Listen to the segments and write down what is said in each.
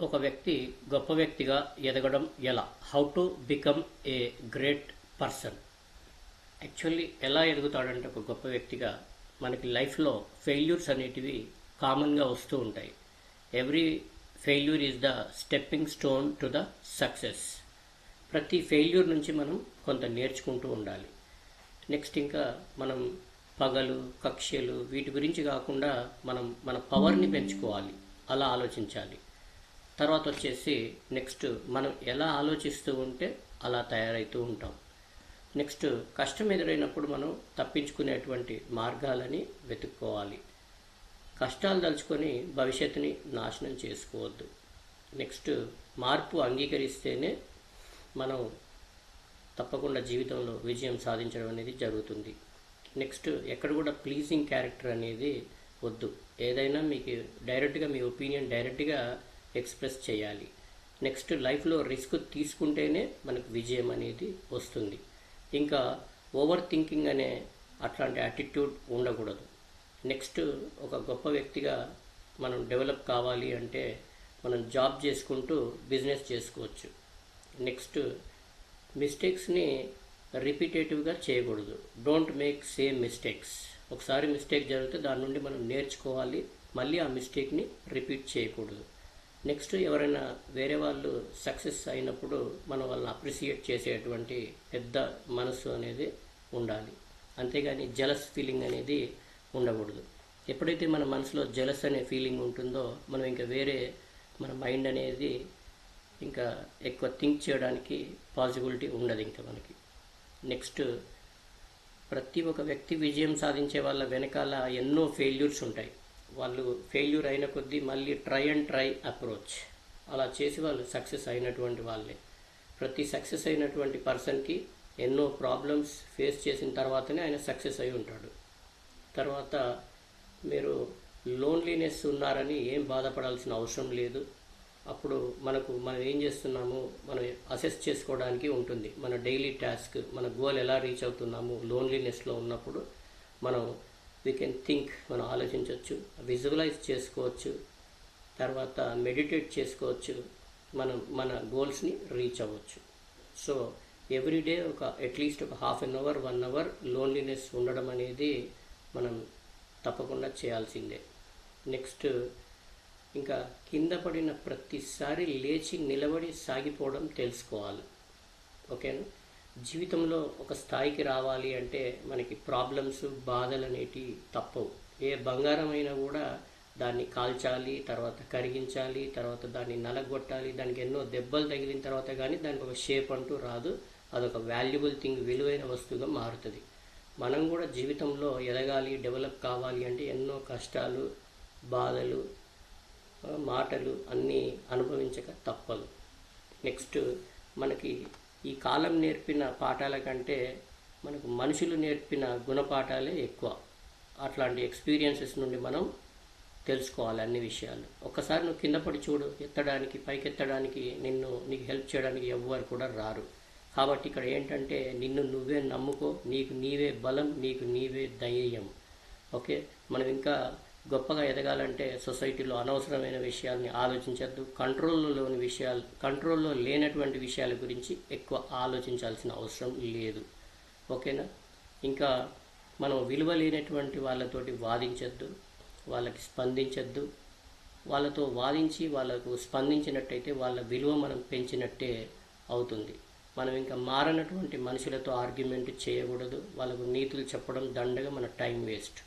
ఒక వ్యక్తి గొప్ప వ్యక్తిగా ఎదగడం ఎలా? How to become a great person. Actually ఎలా ఎదుగుతాడంటే ఒక గొప్ప వ్యక్తిగా మనకి లైఫ్లో ఫెయిల్యూర్స్ అనేటివి కామన్గా వస్తూ ఉంటాయి. Every failure is the stepping stone to the success. ప్రతి ఫెయిల్యూర్ నుంచి మనం కొంత నేర్చుకుంటూ ఉండాలి. నెక్స్ట్ ఇంకా మనం పగలు కక్ష్యలు వీటి గురించి కాకుండా మనం మన పవర్ని పెంచుకోవాలి, అలా ఆలోచించాలి. తర్వాత వచ్చేసి నెక్స్ట్ మనం ఎలా ఆలోచిస్తూ ఉంటే అలా తయారవుతూ ఉంటాం. నెక్స్ట్ కష్టం ఎదురైనప్పుడు మనం తప్పించుకునేటువంటి మార్గాలని వెతుక్కోవాలి. కష్టాలు తలుచుకొని భవిష్యత్తుని నాశనం చేసుకోవద్దు. నెక్స్ట్ మార్పు అంగీకరిస్తేనే మనం తప్పకుండా జీవితంలో విజయం సాధించడం అనేది జరుగుతుంది. నెక్స్ట్ ఎక్కడ కూడా ప్లీజింగ్ క్యారెక్టర్ అనేది వద్దు. ఏదైనా మీకు డైరెక్ట్గా మీ ఒపీనియన్ డైరెక్ట్గా ఎక్స్ప్రెస్ చేయాలి. నెక్స్ట్ లైఫ్లో రిస్క్ తీసుకుంటేనే మనకు విజయం అనేది వస్తుంది. ఇంకా ఓవర్ థింకింగ్ అనే అట్లాంటి యాటిట్యూడ్ ఉండకూడదు. నెక్స్ట్ ఒక గొప్ప వ్యక్తిగా మనం డెవలప్ కావాలి అంటే మనం జాబ్ చేసుకుంటూ బిజినెస్ చేసుకోవచ్చు. నెక్స్ట్ మిస్టేక్స్ని రిపీటేటివ్గా చేయకూడదు. Don't make same mistakes. ఒకసారి మిస్టేక్ జరిగితే దాని నుండి మనం నేర్చుకోవాలి, మళ్ళీ ఆ మిస్టేక్ని రిపీట్ చేయకూడదు. నెక్స్ట్ ఎవరైనా వేరే వాళ్ళు సక్సెస్ అయినప్పుడు మనం వాళ్ళని అప్రిషియేట్ చేసేటువంటి పెద్ద మనసు అనేది ఉండాలి. అంతేగాని జలస్ ఫీలింగ్ అనేది ఉండకూడదు. ఎప్పుడైతే మన మనసులో జలస్ అనే ఫీలింగ్ ఉంటుందో మనం ఇంకా వేరే మన మైండ్ అనేది ఇంకా ఎక్కువ థింక్ చేయడానికి పాసిబిలిటీ ఉండదు ఇంకా మనకి. నెక్స్ట్ ప్రతి ఒక్క వ్యక్తి విజయం సాధించే వాళ్ళ వెనకాల ఎన్నో ఫెయిల్యూర్స్ ఉంటాయి. వాళ్ళు ఫెయిల్యూర్ అయిన కొద్దీ మళ్ళీ ట్రై అప్రోచ్ అలా చేసి వాళ్ళు సక్సెస్ అయినటువంటి వాళ్ళే. ప్రతి సక్సెస్ అయినటువంటి పర్సన్కి ఎన్నో ప్రాబ్లమ్స్ ఫేస్ చేసిన తర్వాతనే ఆయన సక్సెస్ అయి ఉంటాడు. తర్వాత మీరు లోన్లీనెస్ ఉన్నారని ఏం బాధపడాల్సిన అవసరం లేదు. అప్పుడు మనం ఏం చేస్తున్నాము మనం అసెస్ చేసుకోవడానికి ఉంటుంది. మన డైలీ టాస్క్, మన గోల్ ఎలా రీచ్ అవుతున్నాము. లోన్లీనెస్లో ఉన్నప్పుడు మనం వీ కెన్ థింక్, మనం ఆలోచించవచ్చు, విజువలైజ్ చేసుకోవచ్చు, తర్వాత మెడిటేట్ చేసుకోవచ్చు, మనం మన గోల్స్ని రీచ్ అవ్వచ్చు. సో ఎవ్రీడే అట్లీస్ట్ ఒక half an hour 1 hour loneliness ఉండడం అనేది మనం తప్పకుండా చేయాల్సిందే. నెక్స్ట్ ఇంకా కింద పడిన ప్రతిసారి లేచి నిలబడి సాగిపోవడం తెలుసుకోవాలి. ఓకేనా? జీవితంలో ఒక స్థాయికి రావాలి అంటే మనకి ప్రాబ్లమ్స్ బాధలు అనేటివి తప్పవు. ఏ బంగారం అయినా కూడా దాన్ని కాల్చాలి, తర్వాత కరిగించాలి, తర్వాత దాన్ని నలగొట్టాలి, దానికి ఎన్నో దెబ్బలు తగిలిన తర్వాత కానీ దానికి ఒక షేప్ అంటూ రాదు. అదొక వాల్యుబుల్ థింగ్, విలువైన వస్తువుగా మారుతుంది. మనం కూడా జీవితంలో ఎదగాలి, డెవలప్ కావాలి అంటే ఎన్నో కష్టాలు, బాధలు, మాటలు అన్నీ అనుభవించక తప్పదు. నెక్స్ట్ మనకి ఈ కాలం నేర్పిన పాఠాల కంటే మనకు మనుషులు నేర్పిన గుణపాఠాలే ఎక్కువ. అట్లాంటి ఎక్స్పీరియన్సెస్ నుండి మనం తెలుసుకోవాలి అన్ని విషయాలు. ఒక్కసారి నువ్వు కింద పడి చూడు, ఎత్తడానికి పైకెత్తడానికి నీకు హెల్ప్ చేయడానికి ఎవ్వరు కూడా రారు. కాబట్టి ఇక్కడ ఏంటంటే నిన్ను నువ్వే నమ్ముకో, నీకు నీవే బలం, నీకు నీవే ధైర్యం. ఓకే, మనం ఇంకా గొప్పగా ఎదగాలంటే సొసైటీలో అనవసరమైన విషయాల్ని ఆలోచించద్దు. కంట్రోల్లో లేనటువంటి విషయాల గురించి ఎక్కువ ఆలోచించాల్సిన అవసరం లేదు. ఓకేనా? ఇంకా మనం విలువ లేనటువంటి వాళ్ళతోటి వాదించద్దు, వాళ్ళకి స్పందించద్దు. వాళ్ళతో వాదించి వాళ్ళకు స్పందించినట్టయితే వాళ్ళ విలువ మనం పెంచినట్టే అవుతుంది. మనం ఇంకా మారనటువంటి మనుషులతో ఆర్గ్యుమెంట్ చేయకూడదు. వాళ్ళకు నీతులు చెప్పడం దండగా మన టైం వేస్ట్.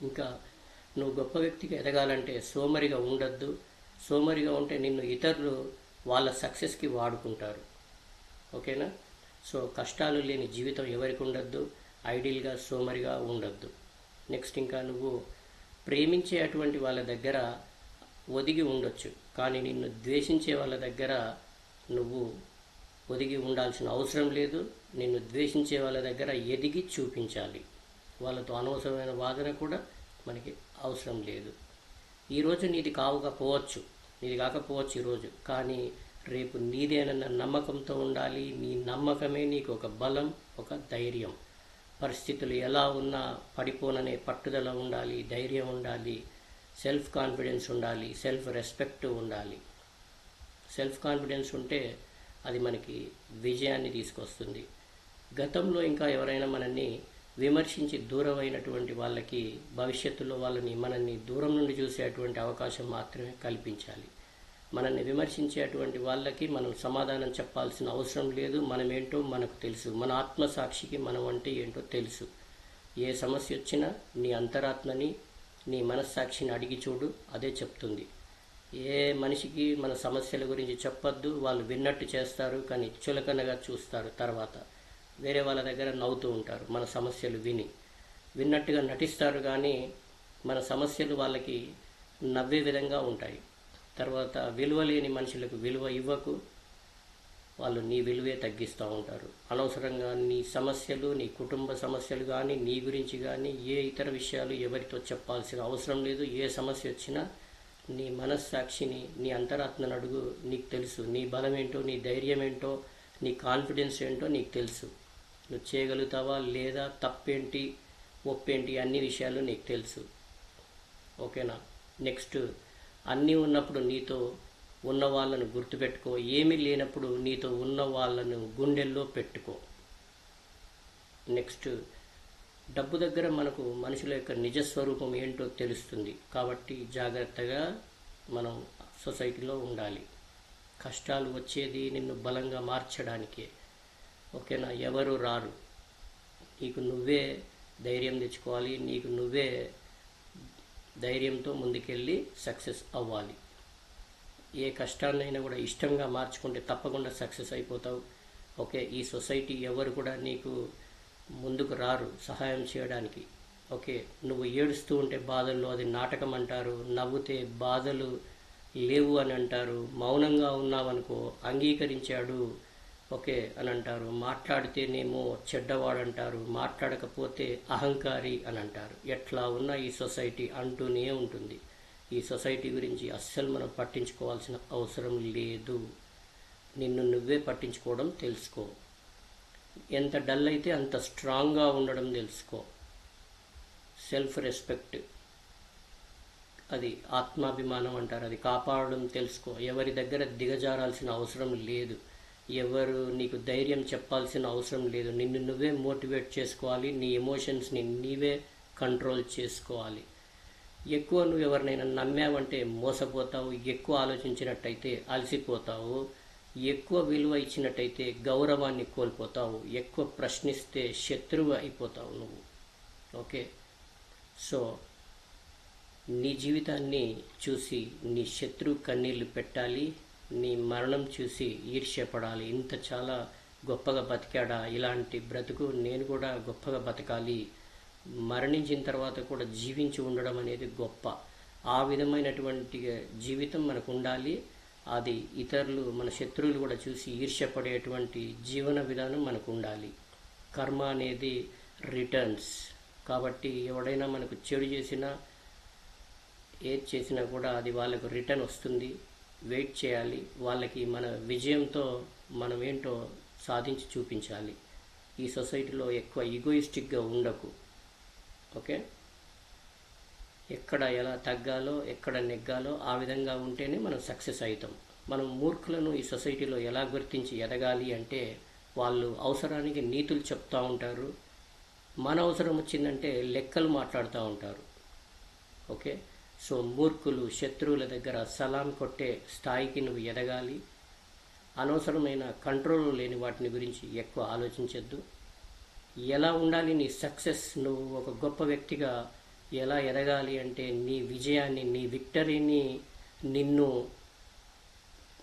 ఇంకా నువ్వు గొప్ప వ్యక్తిగా ఎదగాలంటే సోమరిగా ఉండద్దు. సోమరిగా ఉంటే నిన్ను ఇతరులు వాళ్ళ సక్సెస్కి వాడుకుంటారు. ఓకేనా? సో కష్టాలు లేని జీవితం ఎవరికి ఉండద్దు. ఐడియల్గా సోమరిగా ఉండద్దు. నెక్స్ట్ ఇంకా నువ్వు ప్రేమించే అటువంటి వాళ్ళ దగ్గర ఒదిగి ఉండొచ్చు, కానీ నిన్ను ద్వేషించే వాళ్ళ దగ్గర నువ్వు ఒదిగి ఉండాల్సిన అవసరం లేదు. నిన్ను ద్వేషించే వాళ్ళ దగ్గర ఎదిగి చూపించాలి. వాళ్ళతో అనవసరమైన వాదన కూడా మనకి అవసరం లేదు. ఈరోజు నీది కాకపోవచ్చు ఈరోజు, కానీ రేపు నీదేనన్న నమ్మకంతో ఉండాలి. నీ నమ్మకమే నీకు ఒక బలం, ఒక ధైర్యం. పరిస్థితులు ఎలా ఉన్నా పడిపోననే పట్టుదల ఉండాలి, ధైర్యం ఉండాలి. సెల్ఫ్ కాన్ఫిడెన్స్ ఉండాలి, సెల్ఫ్ రెస్పెక్ట్ ఉండాలి. సెల్ఫ్ కాన్ఫిడెన్స్ ఉంటే అది మనకి విజయాన్ని తీసుకొస్తుంది. గతంలో ఇంకా ఎవరైనా మనల్ని విమర్శించి దూరమైనటువంటి వాళ్ళకి భవిష్యత్తులో మనల్ని దూరం నుండి చూసేటువంటి అవకాశం మాత్రమే కల్పించాలి. మనల్ని విమర్శించేటువంటి వాళ్ళకి మనం సమాధానం చెప్పాల్సిన అవసరం లేదు. మనమేంటో మనకు తెలుసు. మన ఆత్మసాక్షికి మనం అంటే ఏంటో తెలుసు. ఏ సమస్య వచ్చినా నీ అంతరాత్మని, నీ మనస్సాక్షిని అడిగి చూడు, అదే చెప్తుంది. ఏ మనిషికి మన సమస్యల గురించి చెప్పొద్దు. వాళ్ళు విన్నట్టు చేస్తారు, కానీ చులకనగా చూస్తారు. తర్వాత వేరే వాళ్ళ దగ్గర నవ్వుతూ ఉంటారు. మన సమస్యలు విన్నట్టుగా నటిస్తారు, కానీ మన సమస్యలు వాళ్ళకి నవ్వే విధంగా ఉంటాయి. తర్వాత విలువ లేని మనుషులకు విలువ ఇవ్వకు, వాళ్ళు నీ విలువే తగ్గిస్తూ ఉంటారు. అనవసరంగా నీ సమస్యలు, నీ కుటుంబ సమస్యలు కానీ, నీ గురించి కానీ ఏ ఇతర విషయాలు ఎవరితో చెప్పాల్సిన అవసరం లేదు. ఏ సమస్య వచ్చినా నీ మనస్సాక్షిని, నీ అంతరాత్మను అడుగు. నీకు తెలుసు నీ బలం ఏంటో, నీ ధైర్యం ఏంటో, నీ కాన్ఫిడెన్స్ ఏంటో నీకు తెలుసు. నువ్వు చేయగలుగుతావా లేదా, తప్పేంటి ఒప్పేంటి, అన్ని విషయాలు నీకు తెలుసు. ఓకేనా? నెక్స్ట్, అన్నీ ఉన్నప్పుడు నీతో ఉన్న వాళ్ళను గుర్తుపెట్టుకో. ఏమీ లేనప్పుడు నీతో ఉన్న వాళ్ళను గుండెల్లో పెట్టుకో. నెక్స్ట్, డబ్బు దగ్గర మనకు మనుషుల యొక్క నిజస్వరూపం ఏంటో తెలుస్తుంది. కాబట్టి జాగ్రత్తగా మనం సొసైటీలో ఉండాలి. కష్టాలు వచ్చేది నిన్ను బలంగా మార్చడానికే. ఓకేనా? ఎవరు రారు. నీకు నువ్వే ధైర్యం తెచ్చుకోవాలి. నీకు నువ్వే ధైర్యంతో ముందుకెళ్ళి సక్సెస్ అవ్వాలి. ఏ కష్టాన్నైనా కూడా ఇష్టంగా మార్చుకుంటే తప్పకుండా సక్సెస్ అయిపోతావు. ఓకే? ఈ సొసైటీ ఎవరు కూడా నీకు ముందుకు రారు సహాయం చేయడానికి. ఓకే? నువ్వు ఏడుస్తూ ఉంటే బాధల్లో అది నాటకం అంటారు, నవ్వుతే బాధలు లేవు అని అంటారు, మౌనంగా ఉన్నావనుకో అంగీకరించాడు ఓకే అని అంటారు, మాట్లాడితేనేమో చెడ్డవాడు అంటారు, మాట్లాడకపోతే అహంకారి అని అంటారు. ఎట్లా ఉన్న ఈ సొసైటీ అంటూనే ఉంటుంది. ఈ సొసైటీ గురించి అస్సలు మనం పట్టించుకోవాల్సిన అవసరం లేదు. నిన్ను నువ్వే పట్టించుకోవడం తెలుసుకో. ఎంత డల్ అయితే అంత స్ట్రాంగ్గా ఉండడం తెలుసుకో. సెల్ఫ్ రెస్పెక్ట్, అది ఆత్మాభిమానం అంటారు, అది కాపాడడం తెలుసుకో. ఎవరి దగ్గర దిగజారాల్సిన అవసరం లేదు. ఎవరు నీకు ధైర్యం చెప్పాల్సిన అవసరం లేదు. నిన్ను నువ్వే మోటివేట్ చేసుకోవాలి. నీ ఎమోషన్స్ని నీవే కంట్రోల్ చేసుకోవాలి. ఎక్కువ నువ్వు ఎవరినైనా నమ్మావంటే మోసపోతావు. ఎక్కువ ఆలోచించినట్టయితే అలసిపోతావు. ఎక్కువ విలువ ఇచ్చినట్టయితే గౌరవాన్ని కోల్పోతావు. ఎక్కువ ప్రశ్నిస్తే శత్రువు అయిపోతావు నువ్వు. ఓకే? సో నీ జీవితాన్ని చూసి నీ శత్రువు కన్నీళ్లు పెట్టాలి. నీ మరణం చూసి ఈర్ష్యపడాలి. ఇంత చాలా గొప్పగా బతికాడా, ఇలాంటి బ్రతుకు నేను కూడా గొప్పగా బతకాలి, మరణించిన తర్వాత కూడా జీవించి ఉండడం అనేది గొప్ప. ఆ విధమైనటువంటి జీవితం మనకు ఉండాలి. అది ఇతరులు, మన శత్రువులు కూడా చూసి ఈర్ష్యపడేటువంటి జీవన విధానం మనకు ఉండాలి. కర్మ అనేది రిటర్న్స్. కాబట్టి ఎవడైనా మనకు చెడు చేసినా, ఏది చేసినా కూడా అది వాళ్ళకు రిటర్న్ వస్తుంది. వెయిట్ చేయాలి. వాళ్ళకి మన విజయంతో మనం ఏంటో సాధించి చూపించాలి. ఈ సొసైటీలో ఎక్కువ ఈగోయిస్టిక్గా ఉండకు. ఓకే? ఎక్కడ ఎలా తగ్గాలో, ఎక్కడ నెగ్గాలో ఆ విధంగా ఉంటేనే మనం సక్సెస్ అవుతాం. మనం మూర్ఖులను ఈ సొసైటీలో ఎలా గుర్తించి ఎదగాలి అంటే, వాళ్ళు అవసరానికి నీతులు చెప్తూ ఉంటారు. మన అవసరం వచ్చిందంటే లెక్కలు మాట్లాడుతూ ఉంటారు. ఓకే? సో మూర్ఖులు, శత్రువుల దగ్గర సలాం కొట్టే స్థాయికి నువ్వు ఎదగాలి. అనవసరమైన కంట్రోల్ లేని వాటిని గురించి ఎక్కువ ఆలోచించద్దు. ఎలా ఉండాలి నీ సక్సెస్, నువ్వు ఒక గొప్ప వ్యక్తిగా ఎలా ఎదగాలి అంటే, నీ విజయాన్ని, నీ విక్టరీని,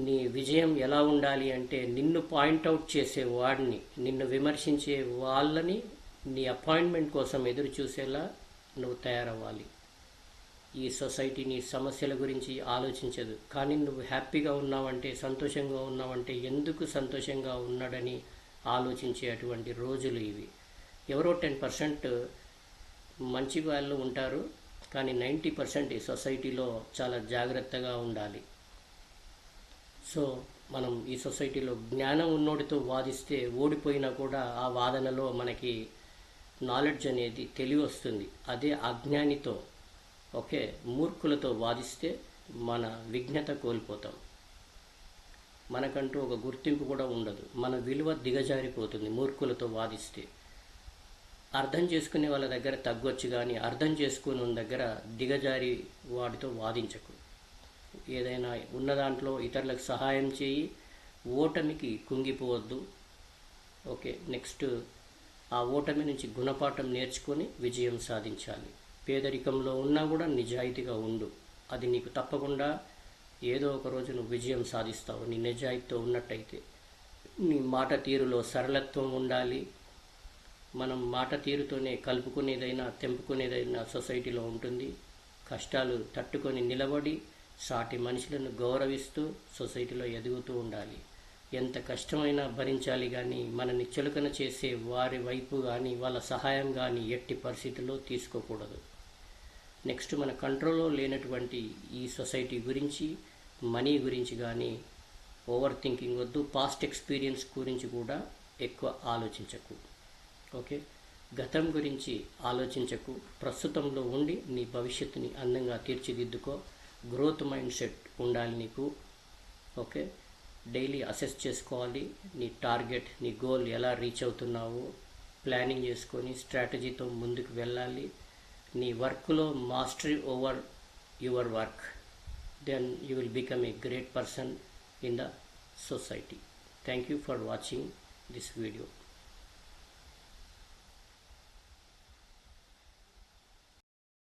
నీ విజయం ఎలా ఉండాలి అంటే, నిన్ను పాయింట్అవుట్ చేసే వాడిని, నిన్ను విమర్శించే వాళ్ళని నీ అపాయింట్మెంట్ కోసం ఎదురు చూసేలా నువ్వు తయారవ్వాలి. ఈ సొసైటీ నీ సమస్యల గురించి ఆలోచించదు. కానీ నువ్వు హ్యాపీగా ఉన్నావంటే, సంతోషంగా ఉన్నావంటే, ఎందుకు సంతోషంగా ఉన్నాడని ఆలోచించేటువంటి రోజులు ఇవి. ఎవరో 10% మంచి వాళ్ళు ఉంటారు, కానీ 90% ఈ సొసైటీలో చాలా జాగ్రత్తగా ఉండాలి. సో మనం ఈ సొసైటీలో జ్ఞానం ఉన్నోడితో వాదిస్తే ఓడిపోయినా కూడా ఆ వాదనలో మనకి నాలెడ్జ్ అనేది తెలివి వస్తుంది. అదే అజ్ఞానితో ఓకే, మూర్ఖులతో వాదిస్తే మన విజ్ఞత కోల్పోతాం, మనకంటూ ఒక గుర్తింపు కూడా ఉండదు, మన విలువ దిగజారిపోతుంది మూర్ఖులతో వాదిస్తే. అర్థం చేసుకునే వాళ్ళ దగ్గర తగ్గొచ్చు, కానీ అర్థం చేసుకునే దగ్గర దిగజారి వాటితో వాదించకు. ఏదైనా ఉన్న దాంట్లో ఇతరులకు సహాయం చేయి, ఓటమికి కుంగిపోవద్దు. ఓకే, నెక్స్ట్ ఆ ఓటమి నుంచి గుణపాఠం నేర్చుకొని విజయం సాధించాలి. పేదరికంలో ఉన్నా కూడా నిజాయితీగా ఉండు, అది నీకు తప్పకుండా ఏదో ఒక రోజు నువ్వు విజయం సాధిస్తావు నీ నిజాయితీతో ఉన్నట్టయితే. నీ మాట తీరులో సరళత్వం ఉండాలి. మనం మాట తీరుతోనే కలుపుకునేదైనా తెంపుకునేదైనా సొసైటీలో ఉంటుంది. కష్టాలు తట్టుకొని నిలబడి సాటి మనుషులను గౌరవిస్తూ సొసైటీలో ఎదుగుతూ ఉండాలి. ఎంత కష్టమైనా భరించాలి, కానీ మనని చులకన చేసే వారి వైపు కానీ వాళ్ళ సహాయం కానీ ఎట్టి పరిస్థితుల్లో తీసుకోకూడదు. నెక్స్ట్, మన కంట్రోల్లో లేనటువంటి ఈ సొసైటీ గురించి, మనీ గురించి కానీ ఓవర్ థింకింగ్ వద్దు. పాస్ట్ ఎక్స్పీరియన్స్ గురించి కూడా ఎక్కువ ఆలోచించకు. ఓకే, గతం గురించి ఆలోచించకు. ప్రస్తుతంలో ఉండి నీ భవిష్యత్తుని అందంగా తీర్చిదిద్దుకో. గ్రోత్ మైండ్ సెట్ ఉండాలి నీకు. ఓకే, డైలీ అసెస్ చేసుకోవాలి. నీ టార్గెట్, నీ గోల్ ఎలా రీచ్ అవుతున్నావో ప్లానింగ్ చేసుకొని స్ట్రాటజీతో ముందుకు వెళ్ళాలి. నీ వర్క్లో mastery over your work, then you will become a great person in the society. Thank you for watching this video.